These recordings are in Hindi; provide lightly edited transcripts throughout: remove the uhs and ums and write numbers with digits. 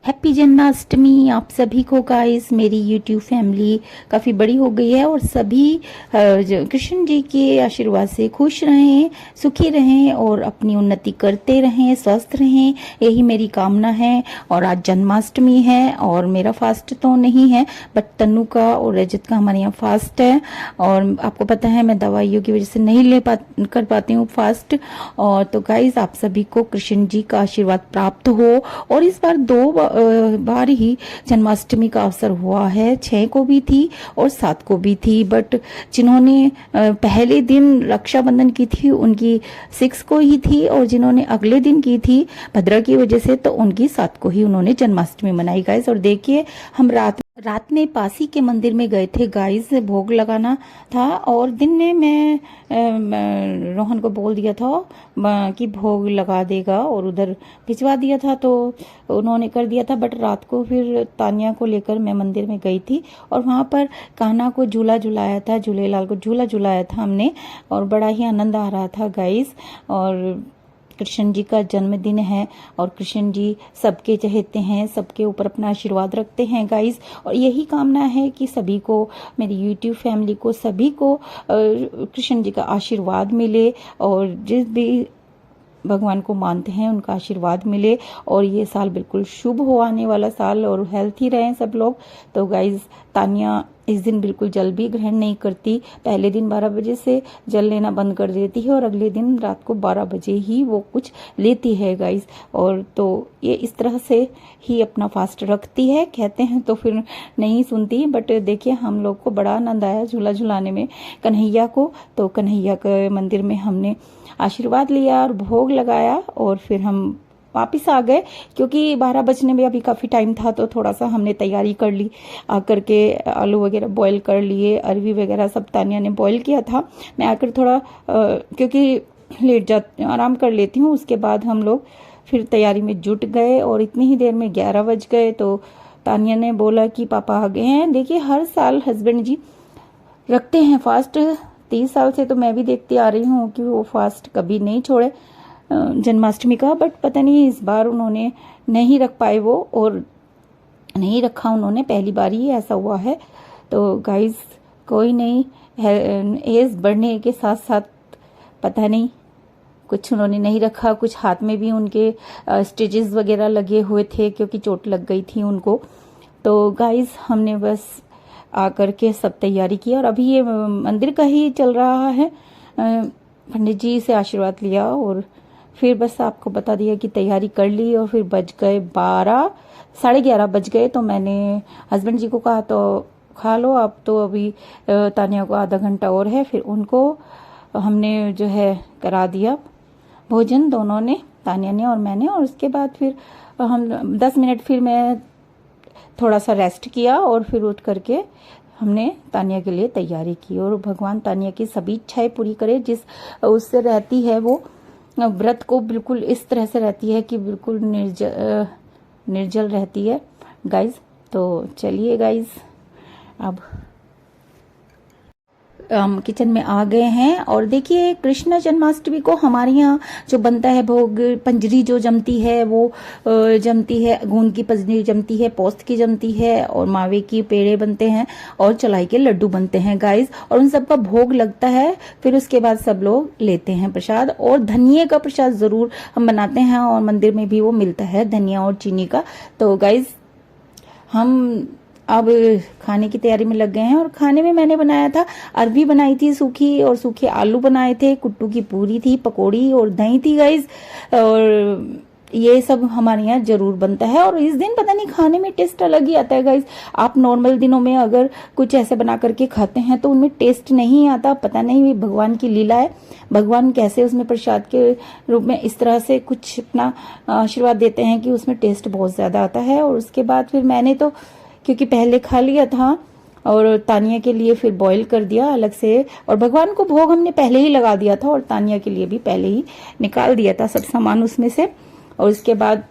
हैप्पी जन्माष्टमी आप सभी को गाइस। मेरी यूट्यूब फैमिली काफ़ी बड़ी हो गई है और सभी कृष्ण जी के आशीर्वाद से खुश रहें, सुखी रहें और अपनी उन्नति करते रहें, स्वस्थ रहें, यही मेरी कामना है। और आज जन्माष्टमी है और मेरा फास्ट तो नहीं है, बट तन्नू का और रजत का हमारे यहाँ फास्ट है। और आपको पता है मैं दवाइयों की वजह से नहीं कर पाती हूँ फास्ट। और तो गाइस आप सभी को कृष्ण जी का आशीर्वाद प्राप्त हो। और इस बार दो बार ही जन्माष्टमी का अवसर हुआ है, 6 को भी थी और 7 को भी थी। बट जिन्होंने पहले दिन रक्षाबंधन की थी उनकी 6 को ही थी, और जिन्होंने अगले दिन की थी भद्रा की वजह से तो उनकी 7 को ही उन्होंने जन्माष्टमी मनाई गाइस। और देखिए हम रात में पासी के मंदिर में गए थे गाइस, भोग लगाना था। और दिन में मैं रोहन को बोल दिया था कि भोग लगा देगा और उधर भिजवा दिया था, तो उन्होंने कर दिया था। बट रात को फिर तानिया को लेकर मैं मंदिर में गई थी और वहाँ पर कान्हा को झूला झुलाया था, झूलेलाल को झूला झुलाया था हमने, और बड़ा ही आनंद आ रहा था गाइस। और कृष्ण जी का जन्मदिन है और कृष्ण जी सबके चहेते हैं, सबके ऊपर अपना आशीर्वाद रखते हैं गाइस। और यही कामना है कि सभी को, मेरी यूट्यूब फैमिली को, सभी को कृष्ण जी का आशीर्वाद मिले और जिस भी भगवान को मानते हैं उनका आशीर्वाद मिले और ये साल बिल्कुल शुभ हो आने वाला साल, और हेल्थी रहें सब लोग। तो गाइज तानिया इस दिन बिल्कुल जल भी ग्रहण नहीं करती, पहले दिन 12 बजे से जल लेना बंद कर देती है और अगले दिन रात को 12 बजे ही वो कुछ लेती है गाइज। और तो ये इस तरह से ही अपना फास्ट रखती है, कहते हैं तो फिर नहीं सुनती। बट देखिए हम लोग को बड़ा आनंद आया झूला झुलाने में कन्हैया को। तो कन्हैया के मंदिर में हमने आशीर्वाद लिया और भोग लगाया और फिर हम वापिस आ गए, क्योंकि 12 बजने में अभी काफ़ी टाइम था। तो थोड़ा सा हमने तैयारी कर ली, आकर के आलू वगैरह बॉईल कर लिए, अरवी वगैरह सब तानिया ने बॉईल किया था। मैं आकर थोड़ा क्योंकि लेट जा आराम कर लेती हूँ, उसके बाद हम लोग फिर तैयारी में जुट गए और इतनी ही देर में 11 बज गए। तो तानिया ने बोला कि पापा आ गए हैं। देखिए हर साल हस्बैंड जी रखते हैं फास्ट, 30 साल से तो मैं भी देखती आ रही हूँ कि वो फास्ट कभी नहीं छोड़े जन्माष्टमी का। बट पता नहीं इस बार उन्होंने नहीं रख पाए वो, और नहीं रखा उन्होंने, पहली बार ही ऐसा हुआ है। तो गाइस कोई नहीं, एज बढ़ने के साथ साथ पता नहीं कुछ उन्होंने नहीं रखा, कुछ हाथ में भी उनके स्टिचेस वगैरह लगे हुए थे क्योंकि चोट लग गई थी उनको। तो गाइस हमने बस आकर के सब तैयारी की और अभी ये मंदिर का ही चल रहा है। पंडित जी से आशीर्वाद लिया और फिर बस आपको बता दिया कि तैयारी कर ली। और फिर बज गए 12, साढ़े 11 बज गए। तो मैंने हस्बैंड जी को कहा तो खा लो आप, तो अभी तानिया को आधा घंटा और है। फिर उनको हमने जो है करा दिया भोजन, दोनों ने, तानिया ने और मैंने। और उसके बाद फिर हम 10 मिनट फिर मैं थोड़ा सा रेस्ट किया और फिर उठ करके हमने तानिया के लिए तैयारी की। और भगवान तानिया की सभी इच्छाएं पूरी करे, जिस उससे रहती है वो व्रत को बिल्कुल इस तरह से रहती है कि बिल्कुल निर्जल रहती है गाइज। तो चलिए गाइज अब किचन में आ गए हैं। और देखिए कृष्ण जन्माष्टमी को हमारे यहाँ जो बनता है भोग, पंजरी जो जमती है वो जमती है, गोंद की पंजरी जमती है, पोस्त की जमती है, और मावे की पेड़े बनते हैं और चलाई के लड्डू बनते हैं गाइस। और उन सब का भोग लगता है, फिर उसके बाद सब लोग लेते हैं प्रसाद। और धनिये का प्रसाद जरूर हम बनाते हैं और मंदिर में भी वो मिलता है, धनिया और चीनी का। तो गाइस हम अब खाने की तैयारी में लग गए हैं। और खाने में मैंने बनाया था, अरबी बनाई थी सूखी, और सूखे आलू बनाए थे, कुट्टू की पूरी थी, पकौड़ी और दही थी गाइज। और ये सब हमारे यहाँ जरूर बनता है। और इस दिन पता नहीं खाने में टेस्ट अलग ही आता है गाइज। आप नॉर्मल दिनों में अगर कुछ ऐसे बना करके खाते हैं तो उनमें टेस्ट नहीं आता, पता नहीं भगवान की लीला है, भगवान कैसे उसमें प्रसाद के रूप में इस तरह से कुछ अपना आशीर्वाद देते हैं कि उसमें टेस्ट बहुत ज्यादा आता है। और उसके बाद फिर मैंने तो क्योंकि पहले खा लिया था और तानिया के लिए फिर बॉईल कर दिया अलग से, और भगवान को भोग हमने पहले ही लगा दिया था और तानिया के लिए भी पहले ही निकाल दिया था सब सामान उसमें से। और उसके बाद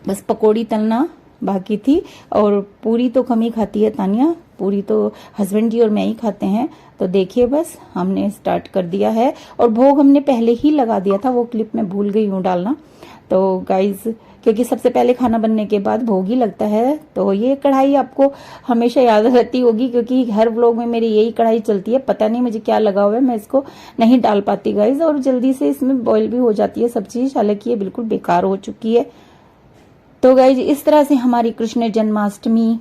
बस पकौड़ी तलना बाकी थी। और पूरी तो कम ही खाती है तानिया, पूरी तो हस्बैंड जी और मैं ही खाते हैं। तो देखिए बस हमने स्टार्ट कर दिया है और भोग हमने पहले ही लगा दिया था, वो क्लिप में भूल गई हूँ डालना। तो गाइज क्योंकि सबसे पहले खाना बनने के बाद भोग ही लगता है। तो ये कढ़ाई आपको हमेशा याद रहती होगी, क्योंकि हर व्लॉग में मेरी यही कढ़ाई चलती है। पता नहीं मुझे क्या लगा हुआ है, मैं इसको नहीं डाल पाती गाइज, और जल्दी से इसमें बॉईल भी हो जाती है सब चीज, हालांकि ये बिल्कुल बेकार हो चुकी है। तो गाइज इस तरह से हमारी कृष्ण जन्माष्टमी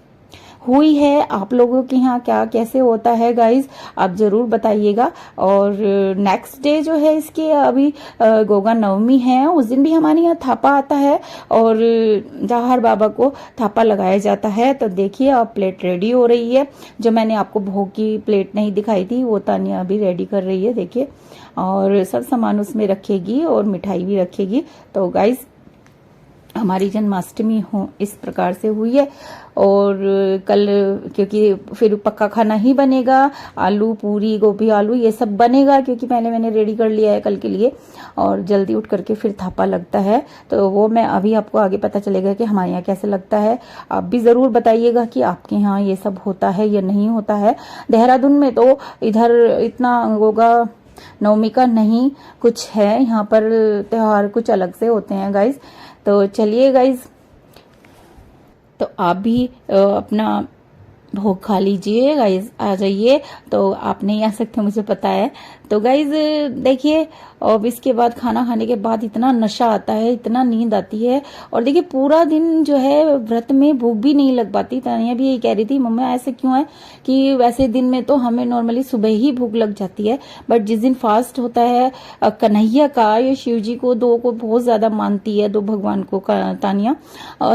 हुई है। आप लोगों के यहाँ क्या कैसे होता है गाइज, आप जरूर बताइएगा। और नेक्स्ट डे जो है इसके अभी गोगा नवमी है, उस दिन भी हमारे यहाँ थापा आता है और जहार बाबा को थापा लगाया जाता है। तो देखिए अब प्लेट रेडी हो रही है। जो मैंने आपको भोग की प्लेट नहीं दिखाई थी वो तानिया अभी रेडी कर रही है, देखिए, और सब सामान उसमें रखेगी और मिठाई भी रखेगी। तो गाइज हमारी जन्माष्टमी हो इस प्रकार से हुई है। और कल क्योंकि फिर पक्का खाना ही बनेगा, आलू पूरी गोभी आलू ये सब बनेगा, क्योंकि पहले मैंने रेडी कर लिया है कल के लिए, और जल्दी उठ करके फिर थापा लगता है। तो वो मैं अभी आपको आगे पता चलेगा कि हमारे यहाँ कैसे लगता है। आप भी जरूर बताइएगा कि आपके यहाँ ये सब होता है या नहीं होता है। देहरादून में तो इधर इतना गोगा नवमी का नहीं कुछ है, यहाँ पर त्योहार कुछ अलग से होते हैं गाइज। तो चलिए गाइज, तो आप भी अपना भोग खा लीजिए गाइज, आ जाइए। तो आप नहीं आ सकते मुझे पता है। तो गाइज देखिए, अब इसके बाद खाना खाने के बाद इतना नशा आता है, इतना नींद आती है, और देखिए पूरा दिन जो है व्रत में भूख भी नहीं लग पाती। तानिया भी यही कह रही थी, मम्मा ऐसे क्यों है कि वैसे दिन में तो हमें नॉर्मली सुबह ही भूख लग जाती है, बट जिस दिन फास्ट होता है कन्हैया का, ये शिव जी को दो को बहुत ज्यादा मानती है, दो भगवान को तानिया,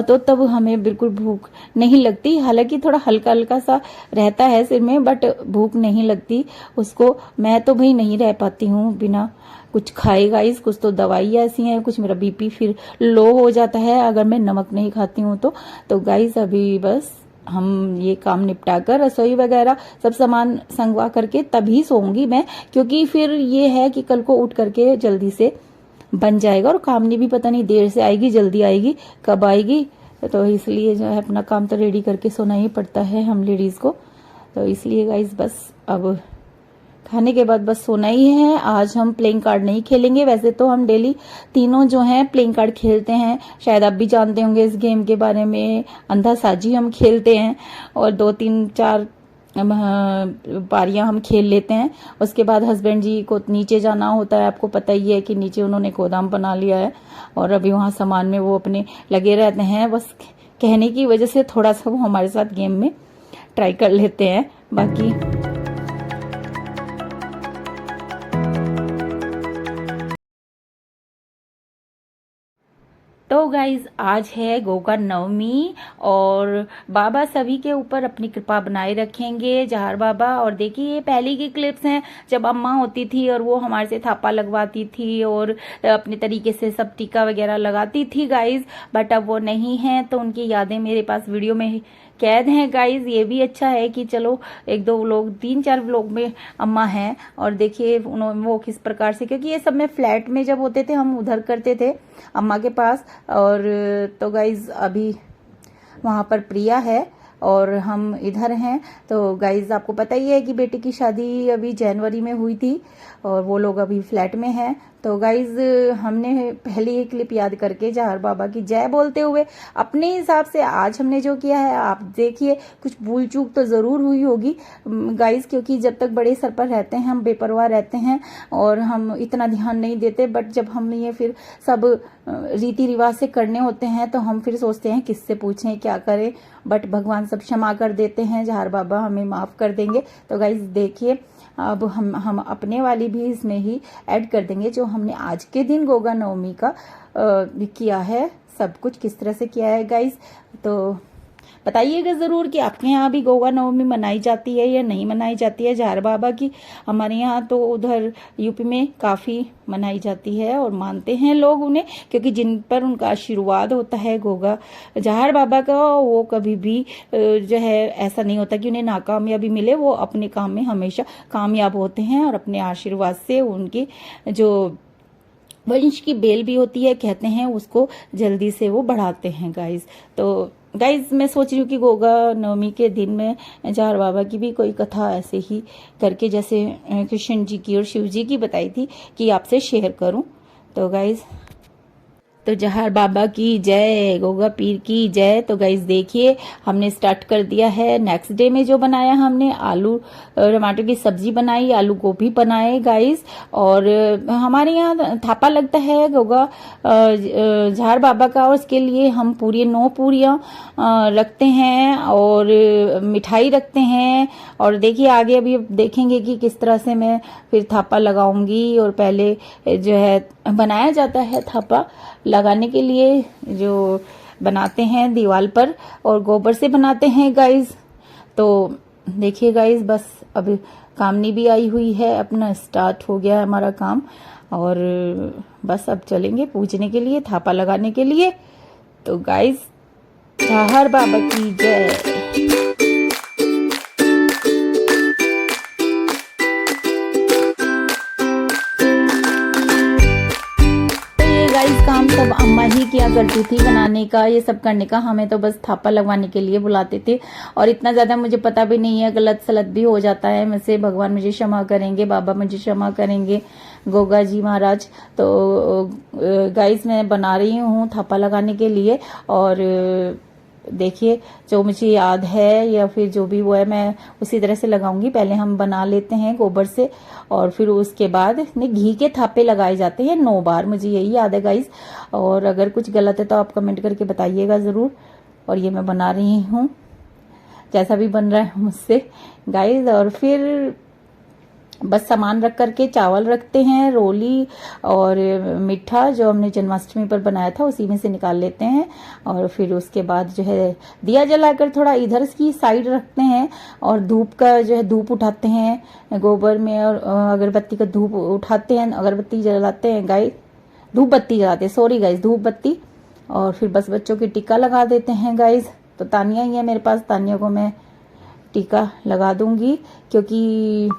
तो तब हमें बिल्कुल भूख नहीं लगती। हालांकि थोड़ा हल्का हल्का सा रहता है सिर में, बट भूख नहीं लगती उसको। मैं तो भाई नहीं रह पाती हूँ बिना कुछ खाए गाइस। कुछ तो दवाइयाँ ऐसी हैं, कुछ मेरा बीपी फिर लो हो जाता है अगर मैं नमक नहीं खाती हूँ तो गाइस अभी बस हम ये काम निपटा कर रसोई वगैरह सब सामान संगवा करके तभी सोऊंगी मैं, क्योंकि फिर ये है कि कल को उठ करके जल्दी से बन जाएगा। और कामनी भी पता नहीं देर से आएगी जल्दी आएगी, कब आएगी, तो इसलिए जो है अपना काम तो रेडी करके सोना ही पड़ता है हम लेडीज को। तो इसलिए गाइस बस अब खाने के बाद बस सोना ही है। आज हम प्लेइंग कार्ड नहीं खेलेंगे, वैसे तो हम डेली तीनों जो हैं प्लेइंग कार्ड खेलते हैं। शायद आप भी जानते होंगे इस गेम के बारे में, अंधा साझी हम खेलते हैं और 2-3-4 पारियां हम खेल लेते हैं। उसके बाद हस्बैंड जी को नीचे जाना होता है, आपको पता ही है कि नीचे उन्होंने गोदाम बना लिया है और अभी वहां सामान में वो अपने लगे रहते हैं। बस कहने की वजह से थोड़ा सा वो हमारे साथ गेम में ट्राई कर लेते हैं। बाकी तो गाइज आज है गोगा नवमी और बाबा सभी के ऊपर अपनी कृपा बनाए रखेंगे, जहार बाबा। और देखिए ये पहले की क्लिप्स हैं जब अम्मा होती थी और वो हमारे से थापा लगवाती थी और अपने तरीके से सब टीका वगैरह लगाती थी गाइज, बट अब वो नहीं है। तो उनकी यादें मेरे पास वीडियो में कैद हैं गाइज। ये भी अच्छा है कि चलो 1-2 व्लॉग 3-4 व्लॉग में अम्मा हैं। और देखिए वो किस प्रकार से, क्योंकि ये सब में फ्लैट में जब होते थे हम उधर करते थे अम्मा के पास। और तो गाइज अभी वहाँ पर प्रिया है और हम इधर हैं। तो गाइज आपको पता ही है कि बेटे की शादी अभी जनवरी में हुई थी और वो लोग अभी फ्लैट में हैं। तो गाइज हमने पहले ये क्लिप याद करके जहार बाबा की जय बोलते हुए अपने हिसाब से आज हमने जो किया है, आप देखिए कुछ भूल चूक तो जरूर हुई होगी गाइज, क्योंकि जब तक बड़े सर पर रहते हैं हम बेपरवाह रहते हैं और हम इतना ध्यान नहीं देते। बट जब हम ये फिर सब रीति रिवाज से करने होते हैं तो हम फिर सोचते हैं किससे पूछें क्या करें, बट भगवान सब क्षमा कर देते हैं, जहार बाबा हमें माफ कर देंगे। तो गाइज देखिए अब हम अपने वाली भी इसमें ही ऐड कर देंगे, जो हमने आज के दिन गोगा नवमी का किया है, सब कुछ किस तरह से किया है गाइज। तो बताइएगा जरूर कि आपके यहाँ भी गोगा नवमी मनाई जाती है या नहीं मनाई जाती है जहार बाबा की। हमारे यहाँ तो उधर यूपी में काफी मनाई जाती है और मानते हैं लोग उन्हें, क्योंकि जिन पर उनका आशीर्वाद होता है गोगा जहार बाबा का, वो कभी भी जो है ऐसा नहीं होता कि उन्हें नाकामयाबी मिले। वो अपने काम में हमेशा कामयाब होते हैं और अपने आशीर्वाद से उनकी जो वंश की बेल भी होती है कहते हैं उसको जल्दी से वो बढ़ाते हैं गाइज। तो गाइज मैं सोच रही हूँ कि गोगा नवमी के दिन में जहार बाबा की भी कोई कथा ऐसे ही करके जैसे कृष्ण जी की और शिव जी की बताई थी कि आपसे शेयर करूं। तो गाइज तो जहार बाबा की जय, गोगा पीर की जय। तो गाइस देखिए हमने स्टार्ट कर दिया है। नेक्स्ट डे में जो बनाया हमने आलू टमाटर की सब्जी बनाई, आलू गोभी बनाए गाइस। और हमारे यहाँ थापा लगता है गोगा जहार बाबा का, और उसके लिए हम पूरी 9 पूरियां रखते हैं और मिठाई रखते हैं। और देखिए आगे अभी देखेंगे कि किस तरह से मैं फिर थापा लगाऊंगी। और पहले जो है बनाया जाता है थापा लगाने के लिए, जो बनाते हैं दीवार पर और गोबर से बनाते हैं गाइस। तो देखिए गाइस बस अब कामनी भी आई हुई है, अपना स्टार्ट हो गया हमारा काम। और बस अब चलेंगे पूजने के लिए, थापा लगाने के लिए। तो गाइस जहार बाबा की जय। गाइस काम सब अम्मा ही किया करती थी, बनाने का ये सब करने का। हमें तो बस थापा लगवाने के लिए बुलाते थे। और इतना ज्यादा मुझे पता भी नहीं है, गलत सलत भी हो जाता है मुझसे। भगवान मुझे क्षमा करेंगे, बाबा मुझे क्षमा करेंगे, गोगा जी महाराज। तो गाइस मैं बना रही हूँ थापा लगाने के लिए। और देखिए जो मुझे याद है या फिर जो भी वो है मैं उसी तरह से लगाऊंगी। पहले हम बना लेते हैं गोबर से और फिर उसके बाद इसमें घी के थापे लगाए जाते हैं 9 बार, मुझे यही याद है गाइस। और अगर कुछ गलत है तो आप कमेंट करके बताइएगा जरूर। और ये मैं बना रही हूँ जैसा भी बन रहा है मुझसे गाइस। और फिर बस सामान रख करके चावल रखते हैं, रोली और मीठा जो हमने जन्माष्टमी पर बनाया था उसी में से निकाल लेते हैं। और फिर उसके बाद जो है दिया जलाकर थोड़ा इधर की साइड रखते हैं। और धूप का जो है धूप उठाते हैं गोबर में, और अगरबत्ती का धूप उठाते हैं, अगरबत्ती जलाते हैं गाइस, धूप बत्ती जलाते हैं, सॉरी गाइस, धूप बत्ती। और फिर बस बच्चों की टीका लगा देते हैं गाइस। तो तानिया ही है मेरे पास, तानिया को मैं टीका लगा दूंगी क्योंकि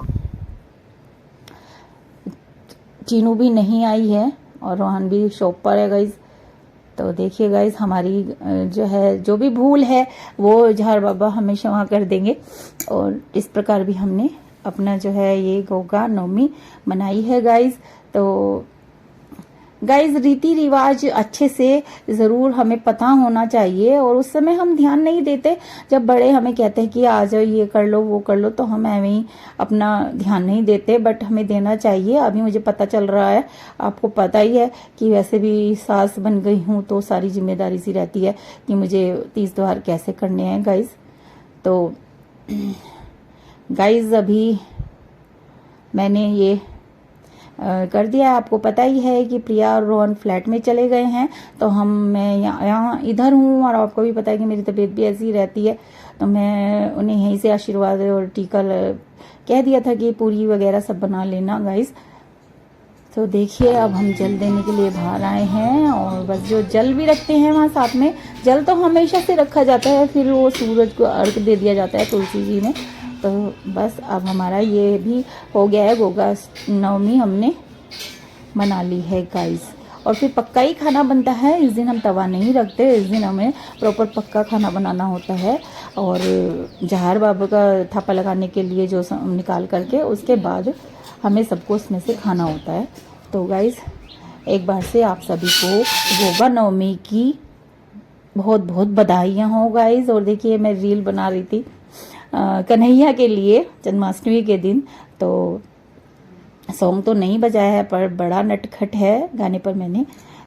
चीनू भी नहीं आई है और रोहन भी शॉप पर है गाइज। तो देखिए गाइज हमारी जो है जो भी भूल है वो जहार बाबा हमें क्षमा कर देंगे। और इस प्रकार भी हमने अपना जो है ये गोगा नवमी मनाई है गाइज। तो गाइज रीति रिवाज अच्छे से जरूर हमें पता होना चाहिए, और उस समय हम ध्यान नहीं देते। जब बड़े हमें कहते हैं कि आ जाओ ये कर लो वो कर लो, तो हम ऐਵੇਂ ही अपना ध्यान नहीं देते, बट हमें देना चाहिए। अभी मुझे पता चल रहा है, आपको पता ही है कि वैसे भी सास बन गई हूँ तो सारी जिम्मेदारी सी रहती है कि मुझे 30 त्योहार कैसे करने हैं गाइज। तो गाइज अभी मैंने ये कर दिया। आपको पता ही है कि प्रिया और रोहन फ्लैट में चले गए हैं, तो मैं यहाँ इधर हूँ। और आपको भी पता है कि मेरी तबीयत भी ऐसी रहती है, तो मैं उन्हें यहीं से आशीर्वाद और टीका कह दिया था कि पूरी वगैरह सब बना लेना गाइस। तो देखिए अब हम जल देने के लिए बाहर आए हैं। और बस जो जल भी रखते हैं वहाँ साथ में, जल तो हमेशा से रखा जाता है, फिर वो सूरज को अर्घ दे दिया जाता है तुलसी जी में। तो बस अब हमारा ये भी हो गया है, गोगा नवमी हमने मना ली है गाइस। और फिर पक्का ही खाना बनता है, इस दिन हम तवा नहीं रखते, इस दिन हमें प्रॉपर पक्का खाना बनाना होता है। और जहार बाबा का थापा लगाने के लिए जो निकाल करके उसके बाद हमें सबको उसमें से खाना होता है। तो गाइस एक बार से आप सभी को गोगा नवमी की बहुत बहुत बधाइयाँ हो गाइस। और देखिए मैं रील बना रही थी कन्हैया के लिए जन्माष्टमी के दिन, तो सॉन्ग तो नहीं बजाया है पर बड़ा नटखट है गाने पर मैंने